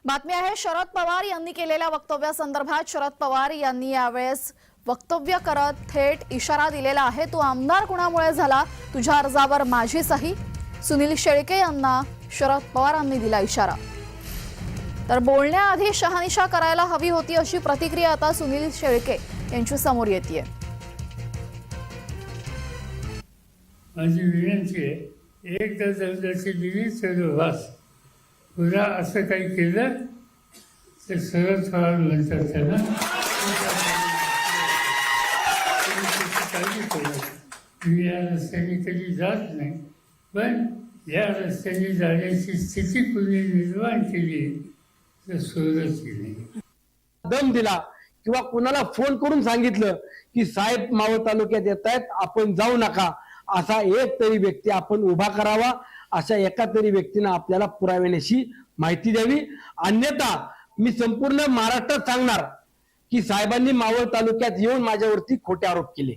बातमी आहे शरद पवार यांनी केलेल्या वक्तव्यासंदर्भात शरद पवार यांनी यावेळेस वक्तव्य करत थेट इशारा दिलेला आहे। तू आमदार कुणामुळे झाला, तुझ्या अर्जावर माझी सही। सुनील शेळके यांना शरद पवारांनी दिला इशारा। तर बोलण्याआधी शहानिशा करायला हवी होती अशी प्रतिक्रिया आता सुनील शेळके यांची समोर येतेय। माझी विनंती आहे, एकदा जलदाची दिली सर्वभास पुरा असं काही केलं तर शरद पवार म्हणतात त्यांना काळजी करू। मी या रस्त्याने कधी जात नाही, पण या रस्त्याने जाण्याची स्थिती कुणी निर्माण केली तर सोडत नाही। दम दिला किंवा कुणाला फोन करून सांगितलं की साहेब मावळ तालुक्यात येत आहेत, आपण जाऊ नका, असा एक तरी व्यक्ती आपण उभा करावा। अशा एका तरी व्यक्तीने आपल्याला पुराव्याची माहिती द्यावी, अन्यथा मी संपूर्ण महाराष्ट्रात सांगणार की साहेबांनी मावळ तालुक्यात येऊन माझ्यावरती खोटे आरोप केले।